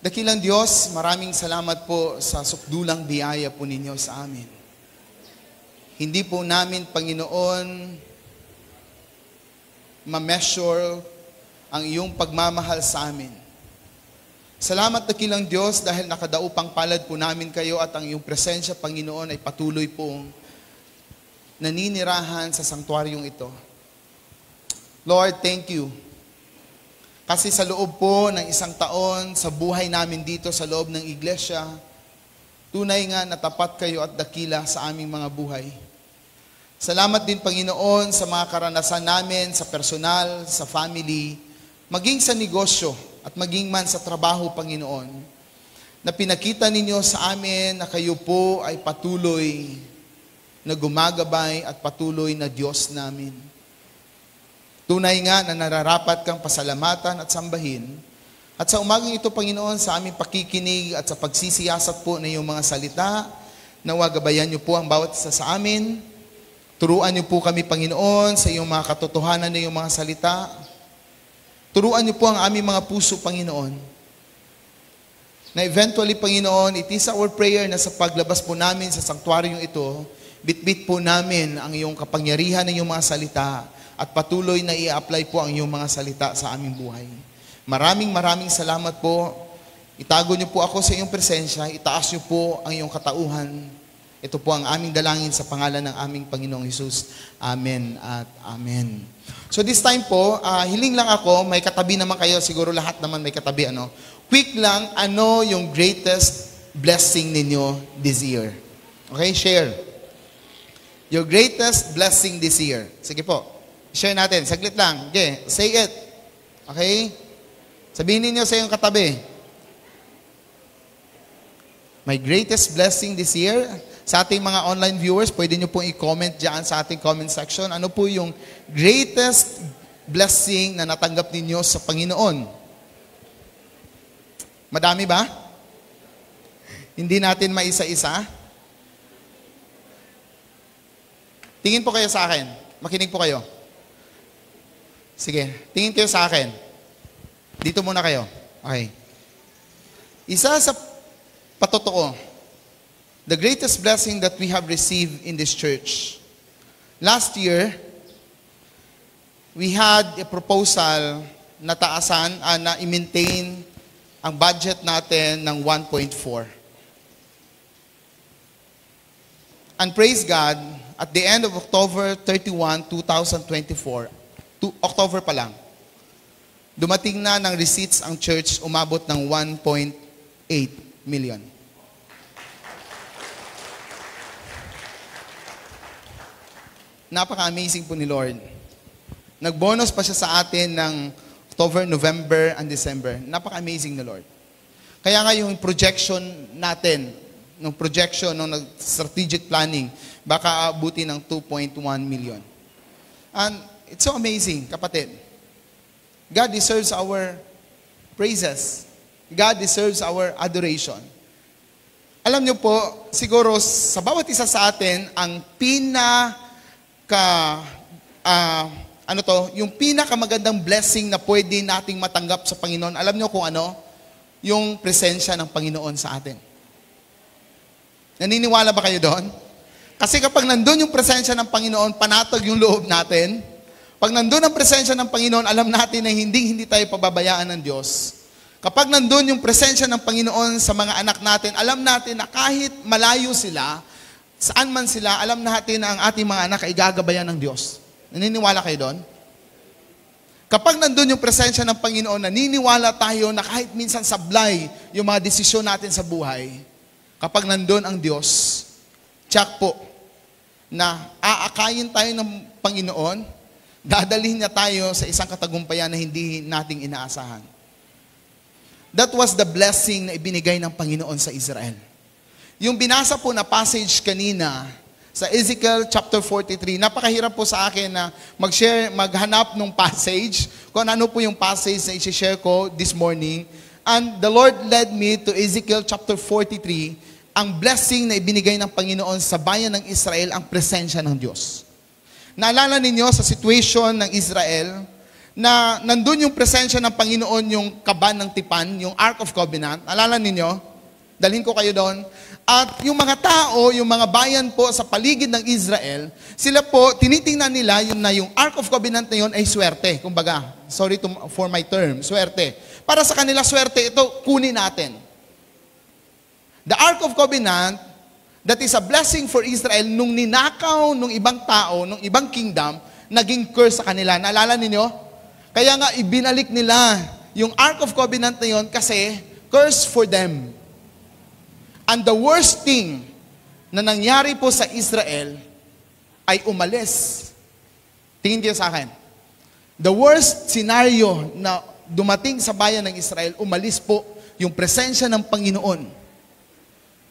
Dakilang Diyos, maraming salamat po sa sukdulang biyaya po ninyo sa amin. Hindi po namin, Panginoon, ma-measure ang iyong pagmamahal sa amin. Salamat, dakilang Diyos, dahil nakadaupang palad po namin kayo at ang iyong presensya, Panginoon, ay patuloy pong naninirahan sa sanktuaryong ito. Lord, thank you. Kasi sa loob po ng isang taon, sa buhay namin dito sa loob ng iglesia, tunay nga na tapat kayo at dakila sa aming mga buhay. Salamat din, Panginoon, sa mga karanasan namin, sa personal, sa family, maging sa negosyo at maging man sa trabaho, Panginoon, na pinakita ninyo sa amin na kayo po ay patuloy na gumagabay at patuloy na Diyos namin. Tunay nga na nararapat kang pasalamatan at sambahin. At sa umagang ito, Panginoon, sa aming pakikinig at sa pagsisiyasat po ng iyong mga salita, nawa gabayan niyo po ang bawat isa sa amin. Turuan niyo po kami, Panginoon, sa iyong mga katotohanan ng iyong mga salita. Turuan niyo po ang aming mga puso, Panginoon. Na eventually, Panginoon, it is our prayer na sa paglabas po namin sa sanktuaryong ito, bitbit po namin ang iyong kapangyarihan ng iyong mga salita at patuloy na i-apply po ang iyong mga salita sa aming buhay. Maraming salamat po. Itago niyo po ako sa iyong presensya. Itaas niyo po ang iyong katauhan. Ito po ang aming dalangin sa pangalan ng aming Panginoong Hesus. Amen at amen. So this time po, hiling lang ako, may katabi naman kayo, siguro lahat naman may katabi. Quick lang, ano yung greatest blessing ninyo this year? Okay, share. Your greatest blessing this year. Sige po. Share natin. Saglit lang. Okay. Say it. Okay? Sabihin niyo sa iyong katabi. My greatest blessing this year. Sa ating mga online viewers, pwede niyo pong i-comment dyan sa ating comment section. Ano po yung greatest blessing na natanggap ninyo sa Panginoon? Madami ba? Hindi natin maisa-isa. Tingin po kayo sa akin. Makinig po kayo. Sige, tingin kayo sa akin. Dito muna kayo. Okay. Isa sa patotoo, the greatest blessing that we have received in this church. Last year, we had a proposal na taasan, na i-maintain ang budget natin ng 1.4. And praise God, at the end of October 31, 2024, October pa lang, dumating na ng receipts ang church, umabot ng 1.8 million. Napaka-amazing po ni Lord. Nag-bonus pa siya sa atin ng October, November, and December. Napaka-amazing ni Lord. Kaya nga yung projection natin, ng projection, ng strategic planning, baka abuti ng 2.1 million. And it's so amazing, kapatid. God deserves our praises. God deserves our adoration. Alam niyo po, siguro sa bawat isa sa atin, ang yung pinakamagandang blessing na pwede nating matanggap sa Panginoon, alam niyo kung ano? Yung presensya ng Panginoon sa atin. Naniniwala ba kayo doon? Kasi kapag nandun yung presensya ng Panginoon, panatag yung loob natin. Pag nandun ang presensya ng Panginoon, alam natin na hindi tayo pababayaan ng Diyos. Kapag nandun yung presensya ng Panginoon sa mga anak natin, alam natin na kahit malayo sila, saan man sila, alam natin na ang ating mga anak ay gagabayan ng Diyos. Naniniwala kayo doon? Kapag nandun yung presensya ng Panginoon, naniniwala tayo na kahit minsan sablay yung mga desisyon natin sa buhay, kapag nandun ang Diyos, tiyak po, na aakayin tayo ng Panginoon, dadalhin niya tayo sa isang katagumpayan na hindi nating inaasahan. That was the blessing na ibinigay ng Panginoon sa Israel. Yung binasa po na passage kanina, sa Ezekiel chapter 43, napakahirap po sa akin na maghanap ng passage, kung ano po yung passage na i-share ko this morning. And the Lord led me to Ezekiel chapter 43, ang blessing na ibinigay ng Panginoon sa bayan ng Israel, ang presensya ng Diyos. Naalala ninyo sa situation ng Israel, na nandun yung presensya ng Panginoon, yung kaban ng tipan, yung Ark of Covenant. Alala ninyo? Dalhin ko kayo doon. At yung mga tao, yung mga bayan po sa paligid ng Israel, sila po, tinitingnan nila yun na yung Ark of Covenant na yun ay swerte. Kumbaga, sorry for my term, swerte. Para sa kanila, swerte ito, kunin natin. The Ark of Covenant, that is a blessing for Israel, nung ninakaw nung ibang tao, nung ibang kingdom, naging curse sa kanila. Naalala ninyo? Kaya nga, ibinalik nila yung Ark of Covenant na yun kasi curse for them. And the worst thing na nangyari po sa Israel ay umalis. Tingin kayo sa akin. The worst scenario na dumating sa bayan ng Israel, umalis po yung presensya ng Panginoon.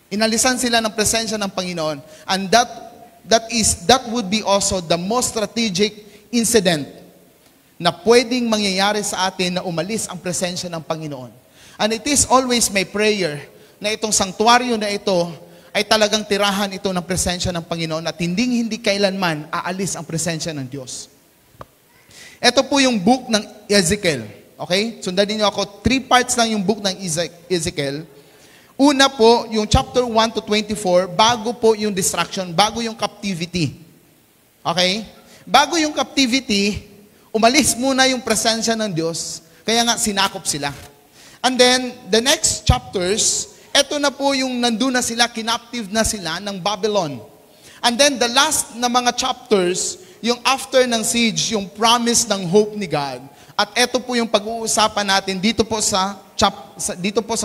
Inalisan sila ng presensya ng Panginoon. And that would be also the most strategic incident na pwedeng mangyayari sa atin na umalis ang presensya ng Panginoon. And it is always my prayer na itong sanktuaryo na ito ay talagang tirahan ito ng presensya ng Panginoon at hindi kailanman aalis ang presensya ng Diyos. Ito po yung book ng Ezekiel. Okay? Sundan niyo ako. 3 parts lang yung book ng Ezekiel. Una po, yung chapter 1 to 24, bago po yung destruction, bago yung captivity. Okay? Bago yung captivity, umalis muna yung presensya ng Diyos, kaya nga sinakop sila. And then, the next chapters, eto na po yung nandun na sila, kinaptive na sila ng Babylon. And then the last na mga chapters, yung after ng siege, yung promise ng hope ni God. At eto po yung pag-uusapan natin dito po sa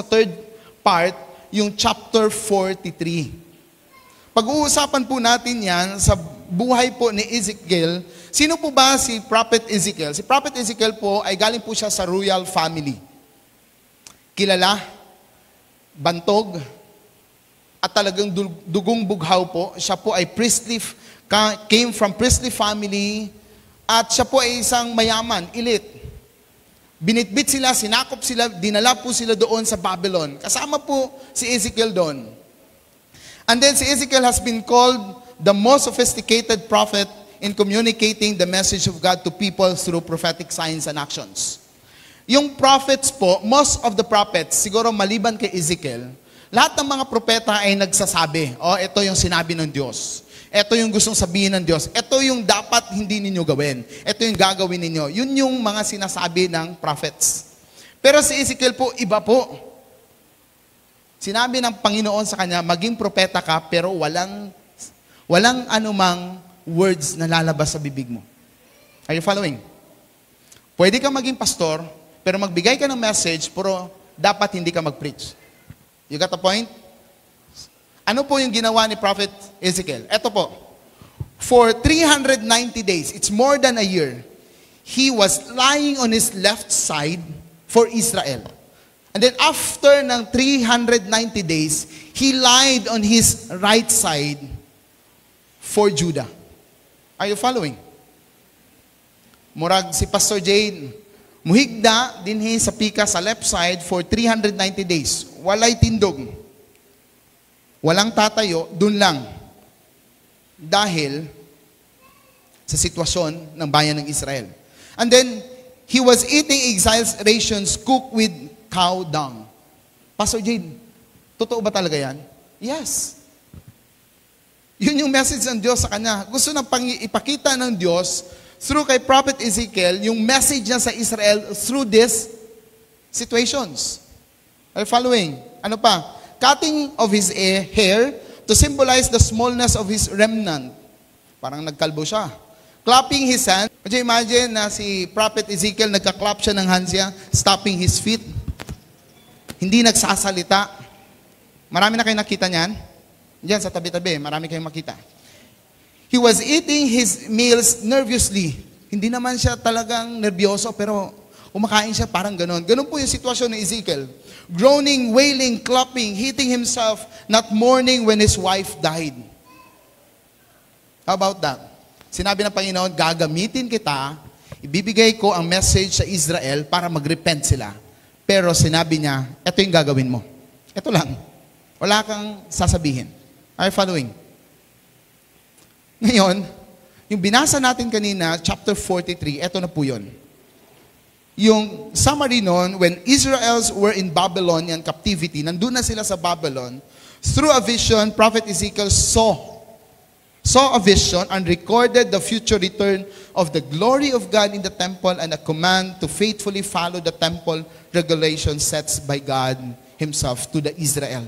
third part, yung chapter 43. Pag-uusapan po natin yan sa buhay po ni Ezekiel. Sino po ba si Prophet Ezekiel? Si Prophet Ezekiel po ay galing po siya sa royal family. Kilala, bantog, at talagang dugong bughaw po. Siya po ay came from priestly family, at siya po ay isang mayaman, elite. Binitbit sila, sinakop sila, dinala po sila doon sa Babylon. Kasama po si Ezekiel doon. And then si Ezekiel has been called the most sophisticated prophet in communicating the message of God to people through prophetic signs and actions. Yung prophets po, most of the prophets, siguro maliban kay Ezekiel, lahat ng mga propeta ay nagsasabi, ito yung sinabi ng Diyos. Ito yung gustong sabihin ng Diyos. Ito yung dapat hindi ninyo gawin. Ito yung gagawin ninyo. Yun yung mga sinasabi ng prophets. Pero si Ezekiel po, iba po. Sinabi ng Panginoon sa kanya, maging propeta ka, pero walang anumang words na lalabas sa bibig mo. Are you following? Pwede ka maging pastor, pero magbigay ka ng message, pero dapat hindi ka mag-preach. You got the point? Ano po yung ginawa ni Prophet Ezekiel? Ito po. For 390 days, it's more than a year, he was lying on his left side for Israel. And then after ng 390 days, he lied on his right side for Judah. Are you following? Murag si Pastor Jane, muhigda dinhi sa pika sa left side for 390 days. Walay tindog. Walang tatayo, dun lang. Dahil sa sitwasyon ng bayan ng Israel. And then, he was eating exiles rations cooked with cow dung. Pastor Jane, totoo ba talaga yan? Yes. Yun yung message ng Diyos sa kanya. Gusto nang ipakita ng Diyos through kay Prophet Ezekiel, yung message niya sa Israel through these situations. Are you following? Ano pa? Cutting of his hair to symbolize the smallness of his remnant. Parang nagkalbo siya. Clapping his hand. Would you imagine na si Prophet Ezekiel, nagka-clap siya ng hands niya, stopping his feet. Hindi nagsasalita. Marami na kayo nakita niyan? Diyan sa tabi-tabi, marami kayong makita. He was eating his meals nervously. Hindi naman siya talagang nervyoso, pero kumakain siya parang ganon. Ganon po yung sitwasyon ni Ezekiel. Groaning, wailing, clapping, hitting himself, not mourning when his wife died. How about that? Sinabi ng Panginoon, gagamitin kita, ibibigay ko ang message sa Israel para mag-repent sila. Pero sinabi niya, ito yung gagawin mo. Ito lang. Wala kang sasabihin. Are you following? Ngayon, yung binasa natin kanina, chapter 43, ito na po yun. yung summary nun, when Israelites were in Babylonian captivity, nandun na sila sa Babylon, through a vision, Prophet Ezekiel saw a vision and recorded the future return of the glory of God in the temple and a command to faithfully follow the temple regulations set by God Himself to the Israel.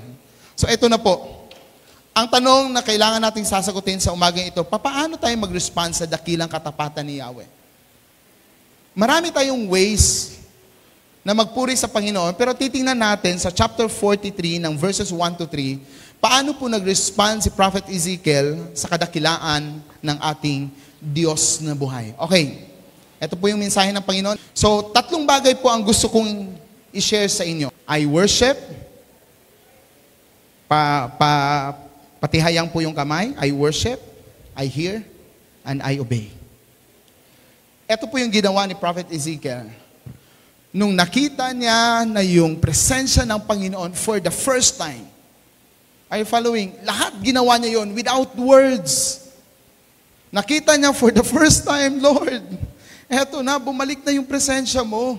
So ito na po. Ang tanong na kailangan nating sasagutin sa umagang ito, paano tayo mag-respond sa dakilang katapatan ni Yahweh? Marami tayong ways na magpuri sa Panginoon, pero titingnan natin sa chapter 43 ng verses 1 to 3, paano po nag-respond si Prophet Ezekiel sa kadakilaan ng ating Diyos na buhay. Okay, ito po yung mensahe ng Panginoon. So, 3 bagay po ang gusto kong i-share sa inyo. I worship, patihayang po yung kamay, I worship, I hear, and I obey. Ito po yung ginawa ni Prophet Ezekiel. Nung nakita niya na yung presensya ng Panginoon for the first time, are you following? Lahat ginawa niya yon without words. Nakita niya for the first time, Lord, eto na, bumalik na yung presensya mo.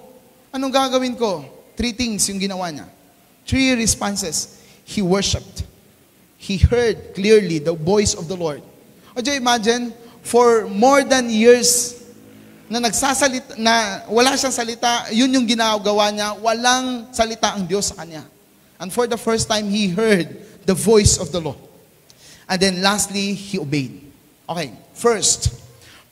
Anong gagawin ko? 3 things yung ginawa niya. 3 responses. He worshiped. He heard clearly the voice of the Lord. O do you imagine, for more than years, na nagsasalita, na wala siyang salita, yun yung ginagawa niya, walang salita ang Diyos sa kanya. And for the first time, he heard the voice of the Lord. And then lastly, he obeyed. Okay, first,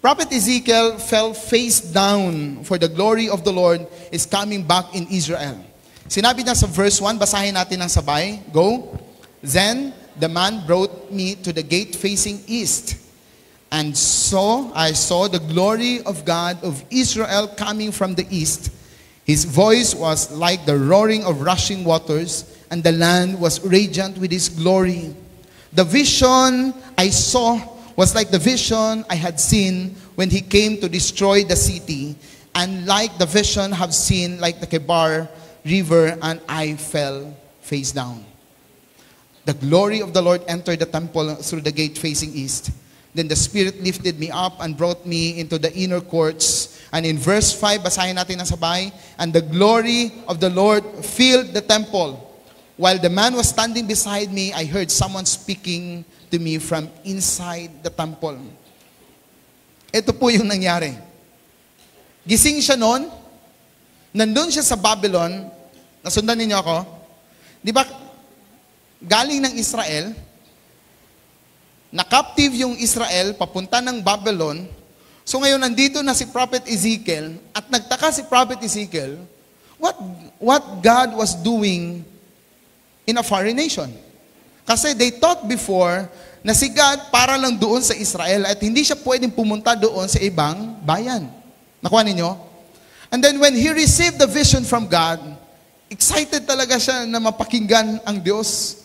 Prophet Ezekiel fell face down for the glory of the Lord is coming back in Israel. Sinabi niya sa verse 1, basahin natin ng sabay. Go. Then the man brought me to the gate facing east. And so I saw the glory of God of Israel coming from the east. His voice was like the roaring of rushing waters, and the land was radiant with His glory. The vision I saw was like the vision I had seen when He came to destroy the city, and like the vision I have seen like the Kebar River, and I fell face down. The glory of the Lord entered the temple through the gate facing east. Then the Spirit lifted me up and brought me into the inner courts. And in verse 5, basahin natin ang sabay. And the glory of the Lord filled the temple. While the man was standing beside me, I heard someone speaking to me from inside the temple. Ito po yung nangyari. Gising siya noon. Nandun siya sa Babylon. Nasundan ninyo ako? Di ba, galing ng Israel, na-captive yung Israel, papunta ng Babylon. So ngayon, nandito na si Prophet Ezekiel, at nagtaka si Prophet Ezekiel, what God was doing in a foreign nation. Kasi they thought before, na si God para lang doon sa Israel, at hindi siya pwedeng pumunta doon sa ibang bayan. Nakuha ninyo? And then when he received the vision from God, excited talaga siya na mapakinggan ang Diyos.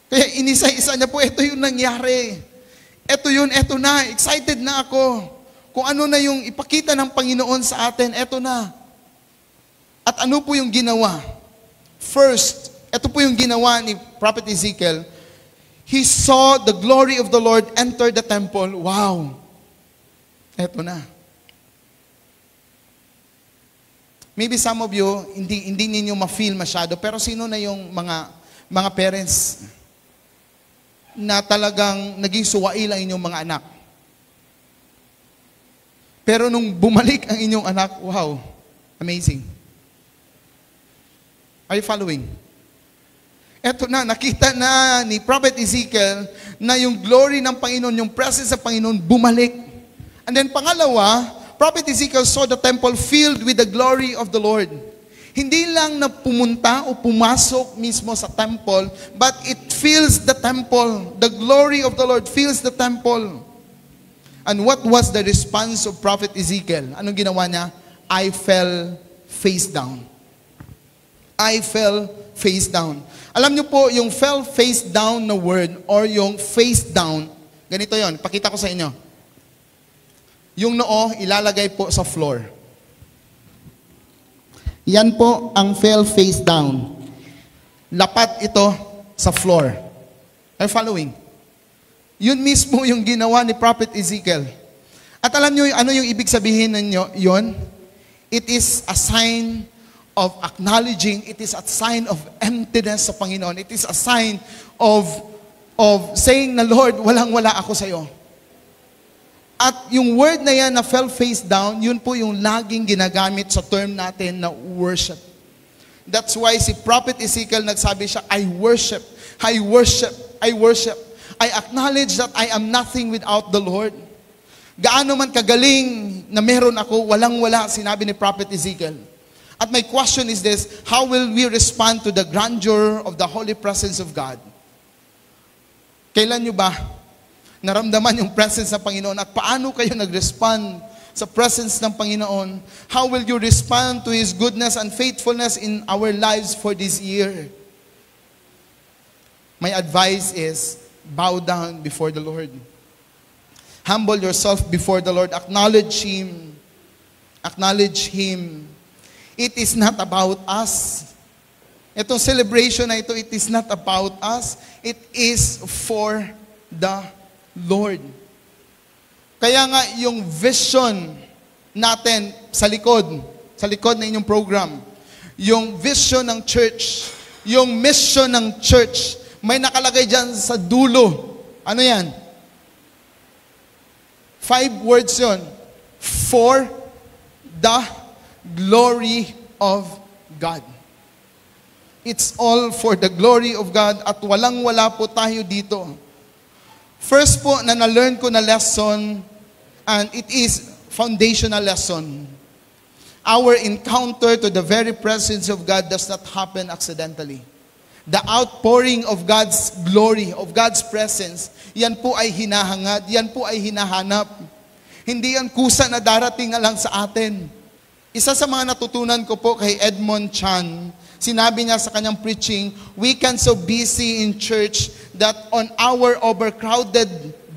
Kaya inisa-isa niya po, ito yung nangyari. Ito yun, ito na. Excited na ako. Kung ano na yung ipakita ng Panginoon sa atin, ito na. At ano po yung ginawa? First, ito po yung ginawa ni Prophet Ezekiel. He saw the glory of the Lord enter the temple. Wow! Ito na. Maybe some of you, hindi ninyo ma-feel masyado, pero sino na yung mga parents na talagang naging suwail ang inyong mga anak? Pero nung bumalik ang inyong anak, wow, amazing. Are you following? Eto na, nakita na ni Prophet Ezekiel na yung glory ng Panginoon, yung presence ng Panginoon, bumalik. And then pangalawa, Prophet Ezekiel saw the temple filled with the glory of the Lord. Hindi lang na pumunta o pumasok mismo sa temple, but it fills the temple. The glory of the Lord fills the temple. And what was the response of Prophet Ezekiel? Anong ginawa niya? I fell face down. I fell face down. Alam niyo po, yung fell face down na word or yung face down, ganito yon. Pakita ko sa inyo. Yung noo, ilalagay po sa floor. Yan po ang fell face down. Lapat ito sa floor. Are you following? Yun mismo yung ginawa ni Prophet Ezekiel. At alam nyo ano yung ibig sabihin ninyo? Yun? It is a sign of acknowledging, it is a sign of emptiness sa Panginoon. It is a sign of saying na, Lord, walang-wala ako sa iyo. At yung word na yan na fell face down, yun po yung laging ginagamit sa term natin na worship. That's why si Prophet Ezekiel nagsabi siya, I worship, I worship, I worship. I acknowledge that I am nothing without the Lord. Gaano man kagaling na meron ako, walang-wala, sinabi ni Prophet Ezekiel. At my question is this, how will we respond to the grandeur of the holy presence of God? Kailan nyo ba naramdaman yung presence ng Panginoon at paano kayo nag-respond sa presence ng Panginoon? How will you respond to His goodness and faithfulness in our lives for this year? My advice is, bow down before the Lord. Humble yourself before the Lord. Acknowledge Him. Acknowledge Him. It is not about us. Itong celebration na ito, it is not about us. It is for the Lord. Kaya nga yung vision natin sa likod na inyong program, yung vision ng church, yung mission ng church, may nakalagay dyan sa dulo. Ano yan? 5 words yun. For the glory of God. It's all for the glory of God at walang-wala po tayo dito. First po na na-learn ko na lesson, and it is foundational lesson. Our encounter to the very presence of God does not happen accidentally. The outpouring of God's glory, of God's presence, yan po ay hinahangad, yan po ay hinahanap. Hindi yan kusa na darating na lang sa atin. Isa sa mga natutunan ko po kay Edmond Chan, sinabi niya sa kanyang preaching, we can so busy in church that on our overcrowded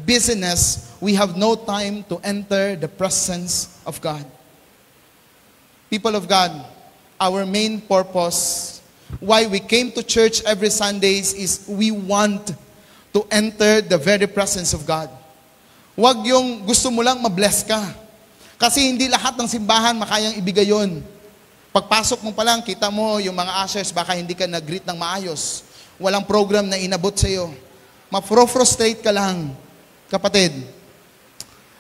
business, we have no time to enter the presence of God. People of God, our main purpose, why we came to church every Sundays is we want to enter the very presence of God. Huwag yung gusto mo lang mabless ka. Kasi hindi lahat ng simbahan makayang ibigay yun. Pagpasok mo pa lang, kita mo yung mga ushers, baka hindi ka nag-greet ng maayos. Walang program na inabot sa iyo. Ma-frustrate ka lang. Kapatid,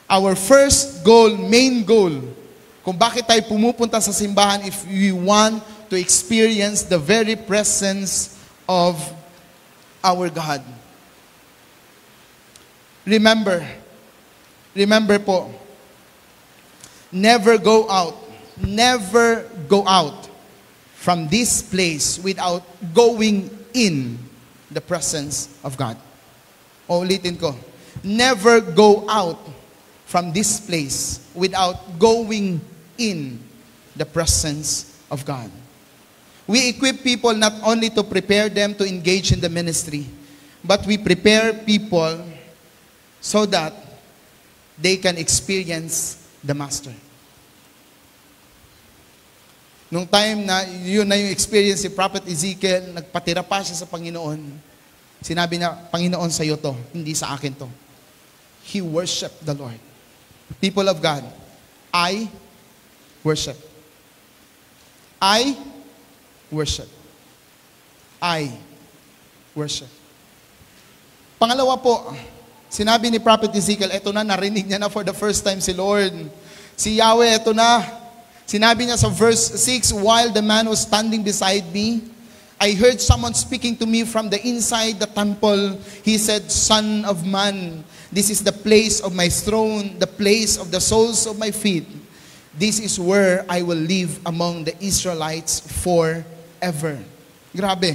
our first goal, main goal, kung bakit tayo pumupunta sa simbahan, if we want to experience the very presence of our God. Remember po, never go out from this place without going in the presence of God. Ulitin ko, never go out from this place without going in the presence of God. We equip people not only to prepare them to engage in the ministry, but we prepare people so that they can experience the Master. Nung time na yun na yung experience si Prophet Ezekiel, nagpatira pa siya sa Panginoon. Sinabi niya, Panginoon, sa'yo to, hindi sa akin to. He worshiped the Lord. People of God, I worship. I worship. I worship. Pangalawa po, sinabi ni Prophet Ezekiel, eto na, narinig niya na for the first time si Lord. Si Yahweh, eto na. Sinabi niya sa verse 6, while the man was standing beside me, I heard someone speaking to me from the inside the temple. He said, Son of man, this is the place of my throne, the place of the soles of my feet. This is where I will live among the Israelites forever. Grabe.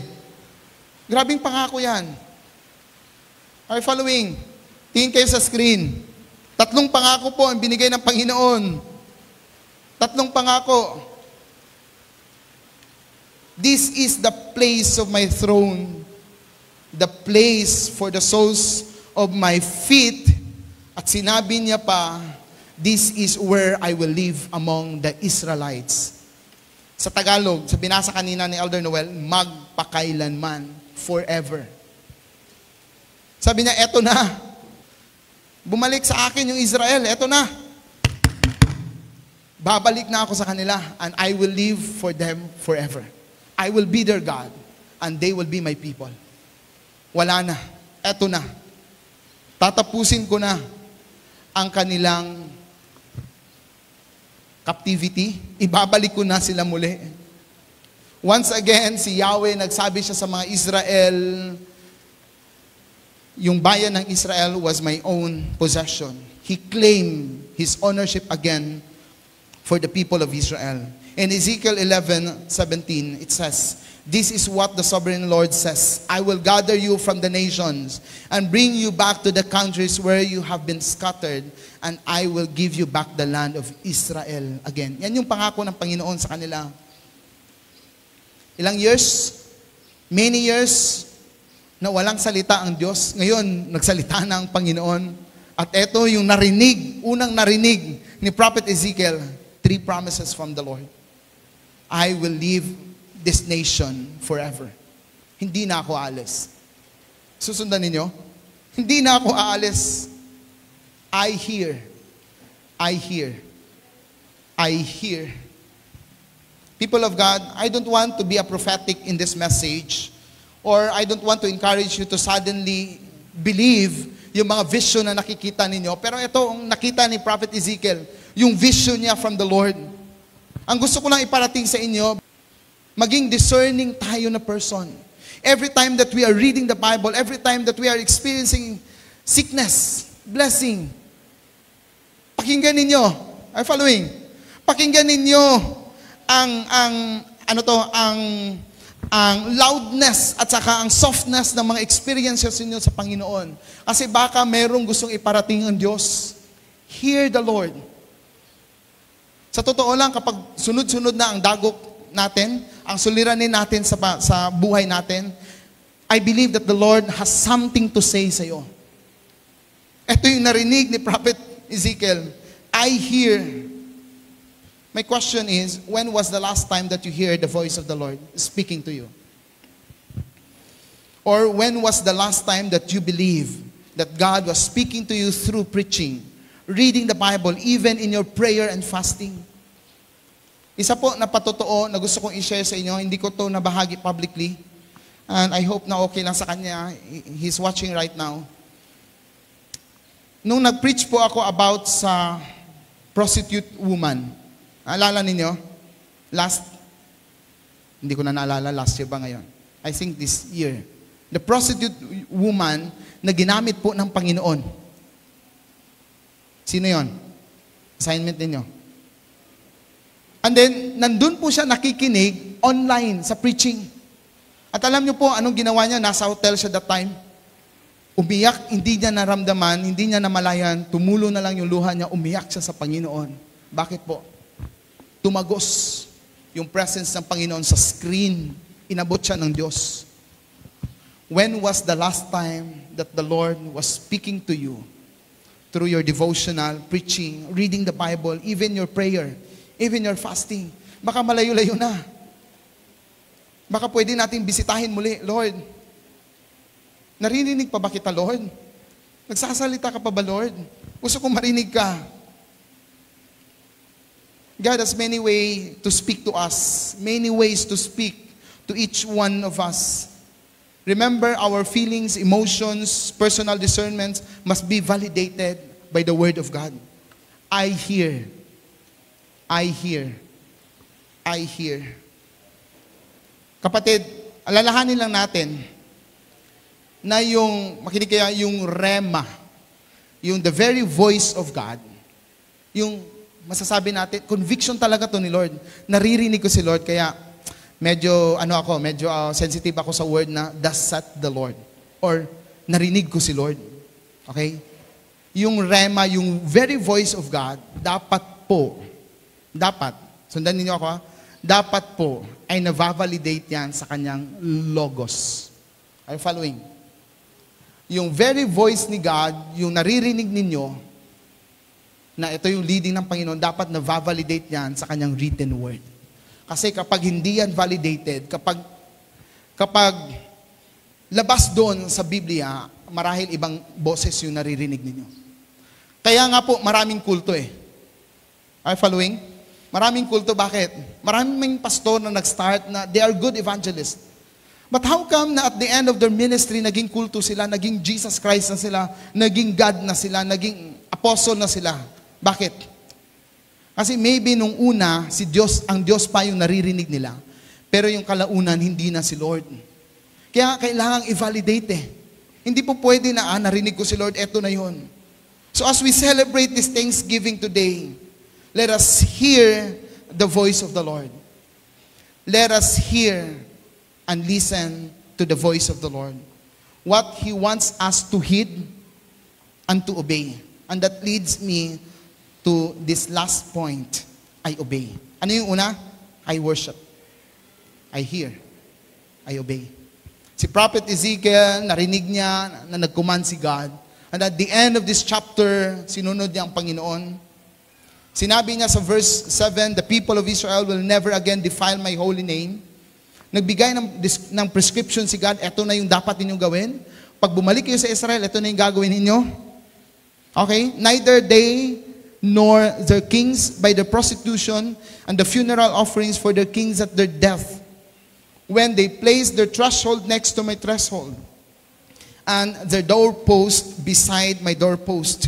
Grabing pangako yan. Are you following? Tingin kayo sa screen. 3 pangako po ang binigay ng Panginoon. 3 pangako. This is the place of my throne, the place for the soles of my feet. At sinabi niya pa, this is where I will live among the Israelites. Sa Tagalog, sa binasa kanina ni Elder Noel, magpakailanman, forever. Sabi niya, eto na. Bumalik sa akin yung Israel, eto na. babalik na ako sa kanila and I will live for them forever. I will be their God and they will be my people. Wala na. Eto na. Tatapusin ko na ang kanilang captivity. Ibabalik ko na sila muli. Once again, si Yahweh, nagsabi siya sa mga Israel, yung bayan ng Israel was my own possession. He claimed his ownership again for the people of Israel. In Ezekiel 11:17, it says, "This is what the sovereign Lord says, I will gather you from the nations and bring you back to the countries where you have been scattered, and I will give you back the land of Israel again." Yan yung pangako ng Panginoon sa kanila. Ilang years? Many years na walang salita ang Diyos. Ngayon, nagsalita na ang Panginoon. At ito yung unang narinig ni Prophet Ezekiel, 3 promises from the Lord. I will leave this nation forever. Hindi na ako aalis. Susundan ninyo? Hindi na ako aalis. I hear. People of God, I don't want to be a prophetic in this message, or I don't want to encourage you to suddenly believe yung mga vision na nakikita ninyo. Pero ito, ang nakita ni Prophet Ezekiel, yung vision niya from the Lord. Ang gusto ko lang iparating sa inyo, maging discerning tayo na person. Every time that we are reading the Bible, every time that we are experiencing sickness, blessing, pakinggan ninyo. Are you following? Pakinggan ninyo ang loudness at saka ang softness ng mga experiences ninyo sa Panginoon. Kasi baka merong gustong iparating ang Diyos. Hear the Lord. Sa totoo lang, kapag sunod-sunod na ang dagok natin, ang suliranin natin sa buhay natin, I believe that the Lord has something to say sa iyo. Ito yung narinig ni Prophet Ezekiel. I hear. My question is, when was the last time that you hear the voice of the Lord speaking to you? Or when was the last time that you believe that God was speaking to you through preaching, reading the Bible, even in your prayer and fasting? Isa po na patotoo na gusto kong i-share sa inyo, hindi ko to nabahagi publicly, and I hope na okay lang sa kanya. He's watching right now. Nung nag-preach po ako about sa prostitute woman, naalala ninyo? Hindi ko na naalala, last year ba ngayon? I think this year. The prostitute woman na ginamit po ng Panginoon. Sino yon? Assignment ninyo. And then, nandun po siya nakikinig online sa preaching. At alam niyo po, anong ginawa niya? Nasa hotel siya that time. Umiyak, hindi niya naramdaman, hindi niya namalayan, tumulo na lang yung luha niya, umiyak siya sa Panginoon. Bakit po? Tumagos yung presence ng Panginoon sa screen. Inabot siya ng Diyos. When was the last time that the Lord was speaking to you through your devotional, preaching, reading the Bible, even your prayer, even your fasting? Baka malayo-layo na. Baka pwede natin bisitahin muli, Lord. Naririnig pa ba kita, Lord? Nagsasalita ka pa ba, Lord? Gusto kong marinig ka. God has many ways to speak to us, many ways to speak to each one of us. Remember, our feelings, emotions, personal discernments must be validated by the Word of God. I hear. Kapatid, alalahanin lang natin na makinig kaya yung rema, yung the very voice of God, yung masasabi natin, conviction talaga to ni Lord. Naririnig ko si Lord, kaya medyo sensitive ako sa word na, thus saith the Lord. Or, narinig ko si Lord. Okay? Yung rema, yung very voice of God, dapat, sundan ninyo ako dapat po, ay navavalidate yan sa kanyang logos. Are you following? Yung very voice ni God, yung naririnig ninyo, na ito yung leading ng Panginoon, dapat na-validate yan sa kanyang written word. Kasi kapag hindi yan validated, kapag labas doon sa Biblia, marahil ibang boses yung naririnig ninyo. Kaya nga po, maraming kulto eh. Are you following? Maraming kulto, bakit? Maraming pastor na nag-start na they are good evangelists. But how come na at the end of their ministry, naging kulto sila, naging Jesus Christ na sila, naging God na sila, naging apostle na sila? Bakit? Kasi maybe nung una, si Diyos, ang Diyos pa yung naririnig nila. Pero yung kalaunan, hindi na si Lord. Kaya kailangang i-validate eh. Hindi po pwede na, narinig ko si Lord, eto na yun. So as we celebrate this Thanksgiving today, let us hear the voice of the Lord. Let us hear and listen to the voice of the Lord. What He wants us to heed and to obey. And that leads me to this last point. I obey. Ano yung una? I worship. I hear. I obey. Si Prophet Ezekiel, narinig niya na nag-command si God. And at the end of this chapter, sinunod niya ang Panginoon. Sinabi niya sa verse 7, the people of Israel will never again defile my holy name. Nagbigay ng prescription si God, eto na yung dapat ninyong gawin. Pag bumalik kayo sa Israel, eto na yung gagawin ninyo. Okay? Neither they nor their kings by their prostitution and the funeral offerings for their kings at their death, when they place their threshold next to my threshold and their doorpost beside my doorpost.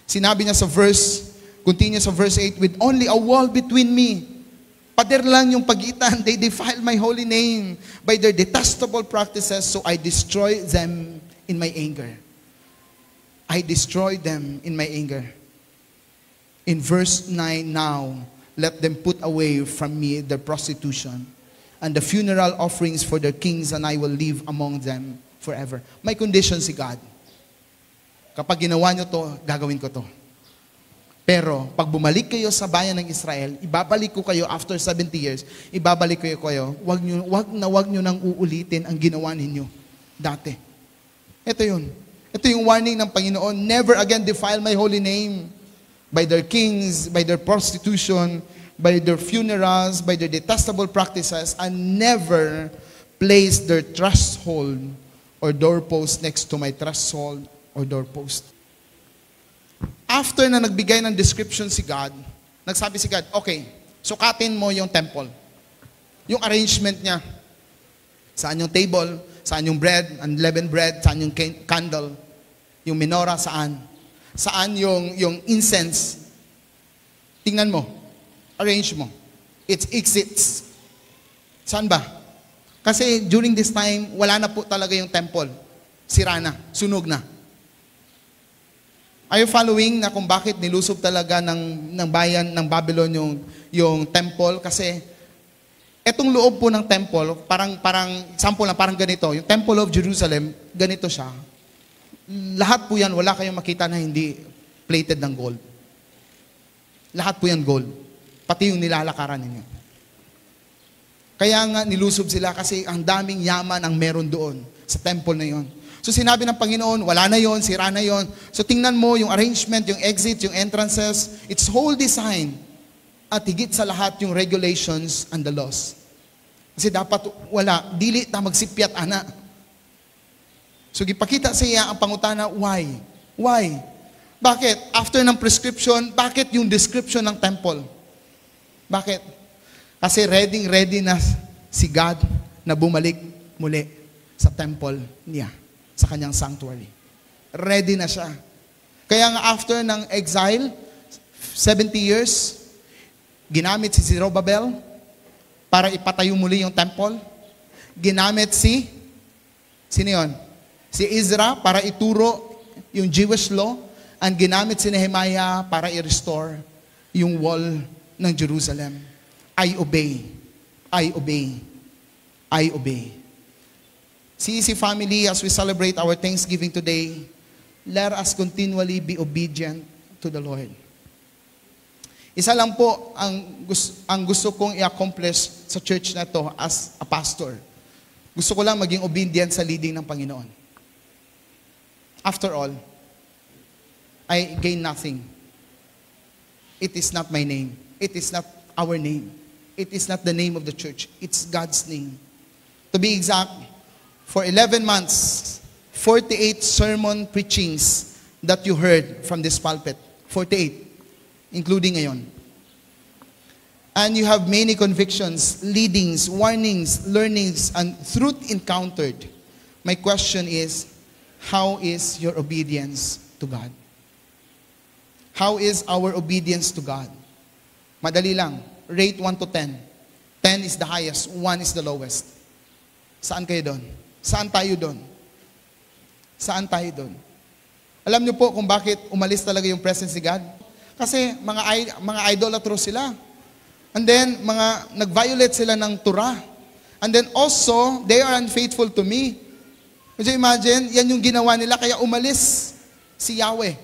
Sinabi niya sa continue sa verse 8, with only a wall between me. Pader lang yung pagitan. They defile my holy name by their detestable practices, so I destroy them in my anger. I destroy them in my anger. In verse 9, now, let them put away from me their prostitution and the funeral offerings for their kings, and I will live among them forever. May condition si God. Kapag ginawa nyo to, gagawin ko to. Pero, pag bumalik kayo sa bayan ng Israel, ibabalik ko kayo after 70 years, ibabalik ko kayo, wag nyo nang uulitin ang ginawa ninyo dati. Ito yun. Ito yung warning ng Panginoon, never again defile my holy name by their kings, by their prostitution, by their funerals, by their detestable practices, and never place their threshold or doorpost next to my threshold or doorpost. After na nagbigay ng description si God, nagsabi si God, okay, sukatin mo yung temple. Yung arrangement niya. Saan yung table, saan yung bread, unleavened bread, saan yung candle, yung menorah, saan. Saan yung incense. Tingnan mo. Arrange mo. It exits. Saan ba? Kasi during this time, wala na po talaga yung temple. Sira na. Sunog na. Are you following na kung bakit nilusob talaga ng bayan ng Babylon yung temple? Kasi etong loob po ng temple, parang sample na parang ganito. Yung Temple of Jerusalem, ganito siya. Lahat po yan, wala kayong makita na hindi plated ng gold. Lahat po yan gold. Pati yung nilalakaran ninyo. Kaya nga nilusob sila kasi ang daming yaman ang meron doon sa temple na yon. So sinabi ng Panginoon, wala na yon, sira na yon. So tingnan mo yung arrangement, yung exit, yung entrances, its whole design. At higit sa lahat yung regulations and the laws. Kasi dapat wala, dili ta magsipyat ana. So gipakita sa iya ang pangutana, why? Why? Bakit? After ng prescription, bakit yung description ng temple? Bakit? Kasi ready na si God na bumalik muli sa temple niya, sa kanyang sanctuary. Ready na siya. Kaya nga after ng exile, 70 years, ginamit si Zerubbabel para ipatayo muli yung temple. Ginamit sino yun? Si Ezra para ituro yung Jewish law. And ginamit si Nehemiah para i-restore yung wall ng Jerusalem. I obey. I obey. I obey. CEC family, as we celebrate our Thanksgiving today, let us continually be obedient to the Lord. Isa lang po ang gusto kong i-accomplish sa church na to as a pastor. Gusto ko lang maging obedient sa leading ng Panginoon. After all, I gain nothing. It is not my name. It is not our name. It is not the name of the church. It's God's name. To be exact, for 11 months, 48 sermon preachings that you heard from this pulpit. 48, including ngayon. And you have many convictions, leadings, warnings, learnings, and truth encountered. My question is, how is your obedience to God? How is our obedience to God? Madali lang. Rate 1 to 10. 10 is the highest, 1 is the lowest. Saan kayo doon? Saan tayo doon? Saan tayo doon? Alam niyo po kung bakit umalis talaga yung presence ni God? Kasi mga idolatrous sila. And then, nag-violate sila ng Torah. And then also, they are unfaithful to me. Could you imagine? Yan yung ginawa nila, kaya umalis si Yahweh.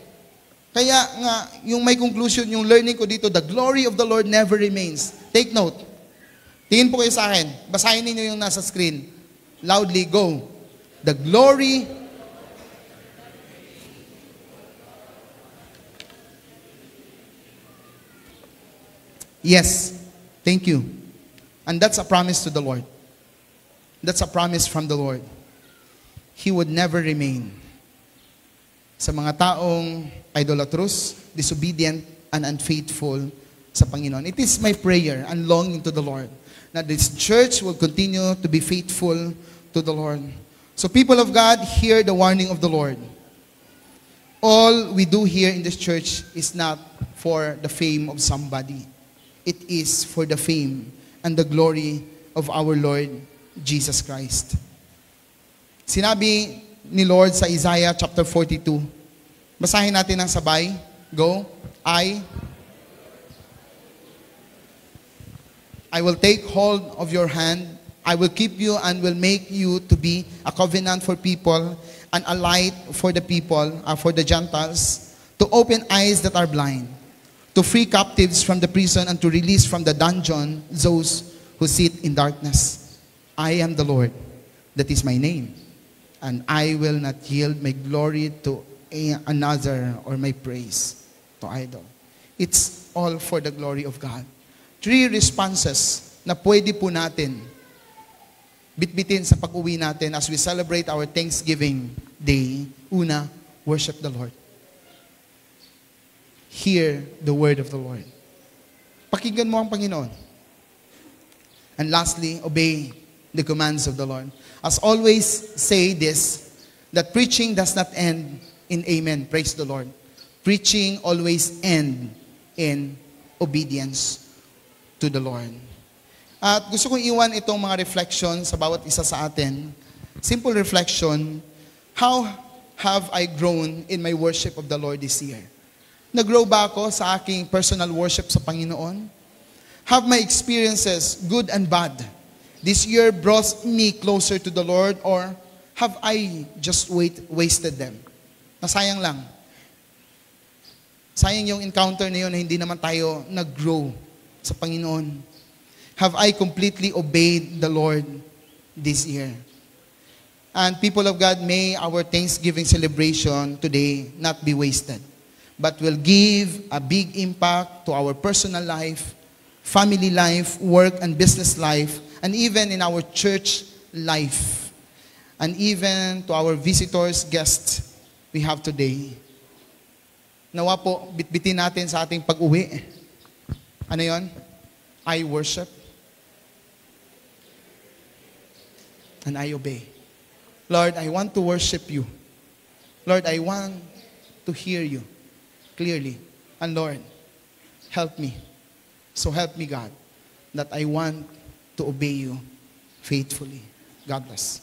Kaya nga, yung may conclusion, yung learning ko dito, the glory of the Lord never remains. Take note. Tingin po kayo sa akin. Basahin niyo yung nasa screen. Loudly, go. The glory Yes. Thank you. And that's a promise to the Lord. That's a promise from the Lord. He would never remain. Sa mga taong idolatrous, disobedient, and unfaithful sa Panginoon. It is my prayer and longing to the Lord that this church will continue to be faithful to the Lord. So people of God, hear the warning of the Lord. All we do here in this church is not for the fame of somebody. It is for the fame and the glory of our Lord Jesus Christ. Sinabi ni Lord sa Isaiah chapter 42. Basahin natin ng sabay. Go. I will take hold of your hand. I will keep you and will make you to be a covenant for people and a light for the people, for the Gentiles, to open eyes that are blind, to free captives from the prison and to release from the dungeon those who sit in darkness. I am the Lord. That is my name. And I will not yield my glory to another or my praise to idol. It's all for the glory of God. 3 responses na pwede po natin bitbitin sa pag-uwi natin as we celebrate our Thanksgiving Day. Una, worship the Lord. Hear the word of the Lord. Pakinggan mo ang Panginoon. And lastly, obey the commands of the Lord. As always say this, that preaching does not end in amen. Praise the Lord. Preaching always end in obedience to the Lord. At gusto kong iwan itong mga reflection sa bawat isa sa atin. Simple reflection, how have I grown in my worship of the Lord this year? Nag-grow ba ako sa aking personal worship sa Panginoon? Have my experiences, good and bad, this year brought me closer to the Lord, or have I just wasted them? Nasayang lang. Sayang yung encounter na yun na hindi naman tayo nag-grow sa Panginoon. Have I completely obeyed the Lord this year? And people of God, may our Thanksgiving celebration today not be wasted, but will give a big impact to our personal life, family life, work and business life, and even in our church life, and even to our visitors, guests we have today. Nawa po, bitbitin natin sa ating pag-uwi. Ano yon? I worship and I obey. Lord, I want to worship you. Lord, I want to hear you clearly. And Lord, help me. So help me, God, that I want to obey you faithfully. God bless.